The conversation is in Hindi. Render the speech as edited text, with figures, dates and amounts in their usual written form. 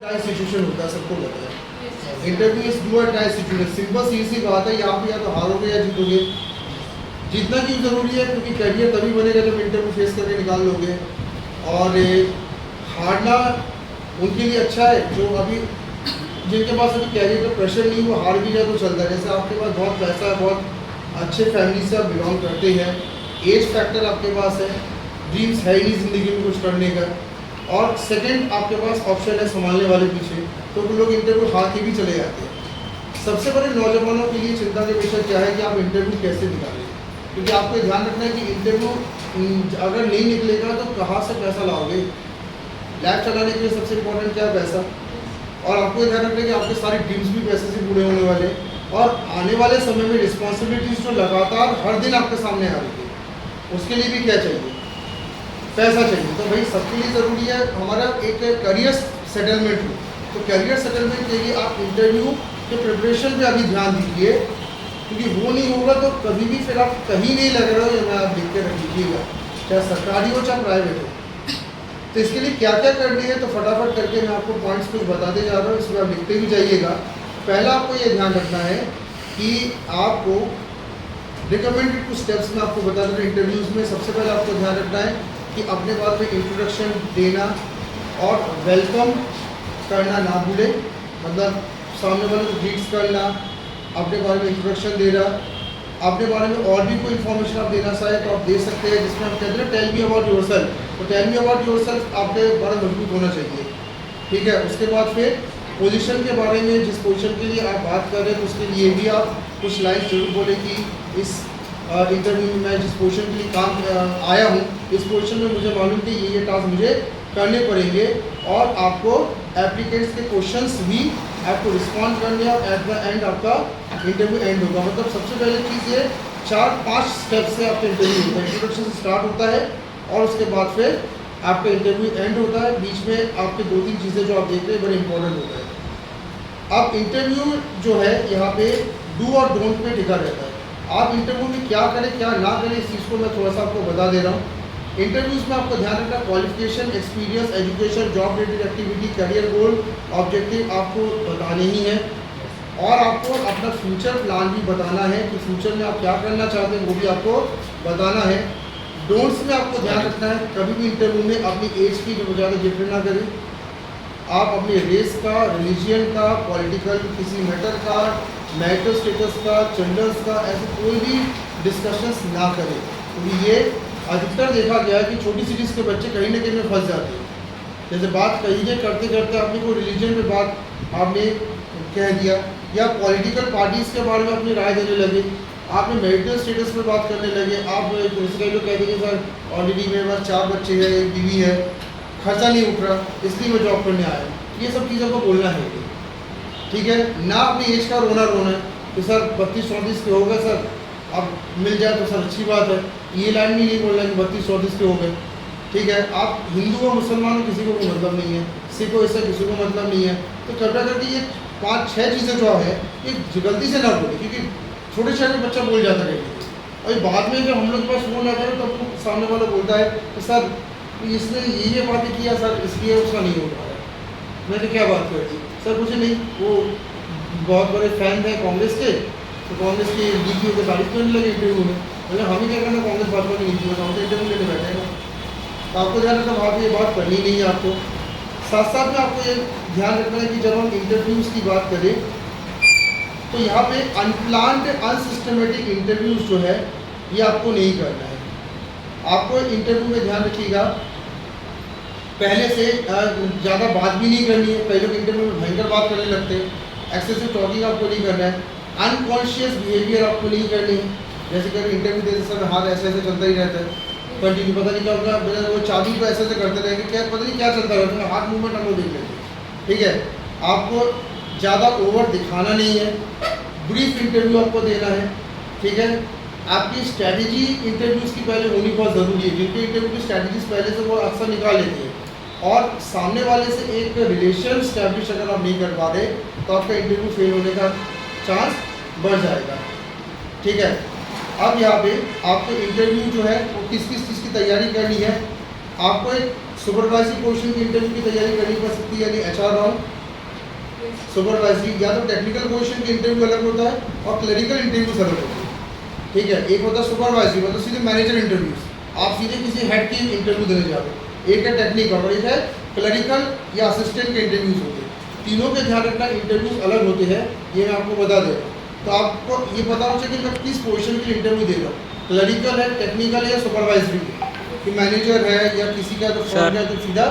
टाई सिचुएशन होता है, सबको पता है। इंटरव्यू इज डू और टाई सिचुएशन, सिंपल सी बात है। यहाँ पे या तो हारोगे या जीतोगे। जीतना क्यों ज़रूरी है? क्योंकि करियर तभी बनेगा जब इंटरव्यू फेस करके निकाल लोगे। और हारना उनके लिए अच्छा है जो अभी जिनके पास अभी कैरियर का प्रेशर नहीं, वो हार भी जाए तो चलता है। जैसे आपके पास बहुत पैसा है, बहुत अच्छे फैमिली से आप बिलोंग करते हैं, एज फैक्टर आपके पास है, ड्रीम्स है ही नहीं ज़िंदगी में कुछ करने का, और सेकंड आपके पास ऑप्शन है संभालने वाले पीछे, तो वो लोग इंटरव्यू हार के भी चले जाते हैं। सबसे बड़े नौजवानों के लिए चिंता का विषय क्या है कि आप इंटरव्यू कैसे निकालें, क्योंकि आपको ये ध्यान रखना है कि इंटरव्यू अगर नहीं निकलेगा तो कहाँ से पैसा लाओगे। लैब चलाने के लिए सबसे इम्पोर्टेंट क्या है? पैसा। और आपको ध्यान रखना है कि आपके सारे ड्रीम्स भी पैसे से पूरे होने वाले हैं, और आने वाले समय में रिस्पॉन्सिबिलिटीज़ जो लगातार हर दिन आपके सामने आ रही है, उसके लिए भी क्या चाहिए? पैसा चाहिए। तो भाई सबके लिए ज़रूरी है हमारा एक करियर सेटलमेंट हो। तो करियर सेटलमेंट के लिए आप इंटरव्यू के प्रिपरेशन पे अभी ध्यान दीजिए, क्योंकि वो नहीं होगा तो कभी भी फिर आप कहीं नहीं लग रहे हो, या मैं आप लिख के रख लीजिएगा, चाहे सरकारी हो चाहे प्राइवेट हो। तो इसके लिए क्या क्या करनी है, तो फटाफट करके मैं आपको पॉइंट्स कुछ बताते जा रहा हूँ, इसमें आप लिखते भी जाइएगा। पहला आपको ये ध्यान रखना है कि आपको रिकमेंडेड कुछ स्टेप्स में आपको बता दूँ इंटरव्यूज़ में। सबसे पहले आपको ध्यान रखना है कि अपने बारे में इंट्रोडक्शन देना और वेलकम करना ना भूले, मतलब सामने वाले को ग्रीट्स करना, अपने बारे में इंट्रोडक्शन देना, अपने बारे में और भी कोई इन्फॉर्मेशन आप देना चाहें तो आप दे सकते हैं, जिसमें हम कहते हैं टेल मी अबाउट योरसेल्फ। तो टेल मी अबाउट योरसेल्फ आपके बड़ा मजबूत होना चाहिए, ठीक है। उसके बाद फिर पोजीशन के बारे में, जिस पोजीशन के लिए आप बात कर रहे हैं तो उसके लिए भी आप कुछ लाइन्स जरूर बोले कि इस इंटरव्यू में मैं जिस पोजीशन के लिए काम आया हूँ, इस पोजीशन में मुझे मालूम कि ये टास्क मुझे करने पड़ेंगे, और आपको एप्लीकेंट्स के क्वेश्चंस भी आपको रिस्पॉन्ड करने, और एट द एंड आपका इंटरव्यू एंड होगा। मतलब सबसे पहले चीज़ ये 4-5 स्टेप से आपका इंटरव्यू होता है। इंट्रोडक्शन से स्टार्ट होता है और उसके बाद फिर आपका इंटरव्यू एंड होता है। बीच में आपके 2-3 चीज़ें जो आप देख रहे हैं बड़े इंपॉर्टेंट होता है। अब इंटरव्यू जो है यहाँ पे डू और डोंट पे टिका रहता है। आप इंटरव्यू में क्या करें क्या ना करें, इस चीज़ को मैं थोड़ा सा आपको बता दे रहा हूँ। इंटरव्यूज़ में आपको ध्यान रखना qualification, experience, education, job related activity, career goal, objective आपको बताने ही हैं, और आपको अपना फ्यूचर प्लान भी बताना है कि फ्यूचर में आप क्या करना चाहते हैं, वो भी आपको बताना है। डोंट्स में आपको ध्यान रखना है कभी भी इंटरव्यू में अपनी एज की जो ज़्यादा जिक्र ना करें। आप अपने रेस का, रिलीजियन का, पॉलिटिकल किसी मैटर का, मैरिटल स्टेटस का, जेंडर्स का, ऐसे कोई भी डिस्कशंस ना करें, क्योंकि ये अधिकतर देखा गया है कि छोटी सी चीज़ के बच्चे कहीं ना कहीं में फंस जाते हैं। जैसे बात कहिए करते करते आपने कोई रिलीजन पे बात आपने कह दिया, या पॉलिटिकल पार्टीज़ के बारे में अपनी राय देने लगे, आपने मैरिटल स्टेटस पे बात करने लगे। आप कई लोग कहते हैं सर ऑलरेडी मेरे पास 4 बच्चे हैं, एक बीवी है, खर्चा नहीं उठ रहा, इसलिए मैं जॉब करने आया। ये सब चीज़ों को बोलना है, ठीक है ना। अपनी एज का रोना है कि सर 32-34 के हो गए सर, अब मिल जाए तो सर अच्छी बात है। ये लाइन भी नहीं बोलना कि 32-34 के हो गए, ठीक है। आप हिंदू और मुसलमान हो, किसी को कोई मतलब नहीं है, सिख हो, इससे किसी को मतलब नहीं है। तो कृपया करके ये 5-6 चीज़ें जो है ये गलती से ना बोले, क्योंकि छोटे शहर में बच्चा बोल जाता है। और बाद में जब हम लोग के पास फ़ोन आता है तो सामने वाला बोलता है कि सर इसने ये बातें किया सर, इसलिए उसका नहीं हो पा रहा है। मैंने क्या बात कर दी सर? कुछ नहीं, वो बहुत बड़े फैन थे कांग्रेस के, तो कांग्रेस की नीतियों की तारीफ करने लगे इंटरव्यू में। मतलब हमें क्या करना कांग्रेस भाजपा की नीतियों का, हम तो इंटरव्यू लेने बैठे हैं। तो आपको ध्यान रखना वहाँ पर ये बात करनी नहीं है आपको। साथ साथ में आपको ये ध्यान रखना है कि जब हम इंटरव्यूज़ की बात करें तो यहाँ पे अनप्लान्ड अनसिस्टमेटिक इंटरव्यूज़ जो है ये आपको नहीं करना है। आपको इंटरव्यू में ध्यान रखिएगा पहले से ज़्यादा बात भी नहीं करनी है। पहले लोग इंटरव्यू में भयंकर बात करने लगते हैं। एक्सेसिव टॉकिंग आपको नहीं करना है। अनकॉन्शियस बिहेवियर आपको नहीं करनी है। जैसे कि इंटरव्यू देते समय हाथ ऐसे ऐसे चलता ही रहता है कंटिन्यू, पता नहीं क्या होगा, वो चाबी को ऐसे ऐसे करते रहेंगे, क्या पता नहीं क्या चलता रहता है, हाथ मूवमेंट हम लोग देख लेते हैं, ठीक है। आपको ज़्यादा ओवर दिखाना नहीं है। ब्रीफ इंटरव्यू आपको देना है, ठीक है। आपकी स्ट्रैटेजी इंटरव्यूज़ की पहले होनी बहुत ज़रूरी है। जिनके इंटरव्यू की स्ट्रैटेजीज पहले से वो अक्सर निकाल लेते हैं, और सामने वाले से एक रिलेशन स्टैब्लिश अगर आप नहीं कर पा रहे तो आपका इंटरव्यू फेल होने का चांस बढ़ जाएगा, ठीक है। अब यहाँ पे आपको इंटरव्यू जो है वो किस किस चीज़ की तैयारी करनी है। आपको एक सुपरवाइजरी पोजीशन की इंटरव्यू की तैयारी करनी पड़ सकती है, यानी एचआर राउंड। सुपरवाइजरी या तो टेक्निकल पोजीशन की इंटरव्यू अलग होता है और क्लरिकल इंटरव्यूज अलग होते हैं, ठीक है। एक होता है सुपरवाइजरी, मतलब सीधे मैनेजर इंटरव्यूज, आप सीधे किसी हेड की इंटरव्यू देने जा रहे हो। एक है टेक्निकल और एक है क्लरिकल या असिस्टेंट के इंटरव्यूज होते हैं। तीनों के ध्यान रखना, इंटरव्यूज अलग होते हैं, ये मैं आपको बता दे रहा हूँ। तो आपको ये पता होना चाहिए कि मैं किस पोजीशन के लिए इंटरव्यू दे रहा हूँ, क्लरिकल है, टेक्निकल है या सुपरवाइजरी है, कि मैनेजर है या किसी का तो फॉर्म है तो सीधा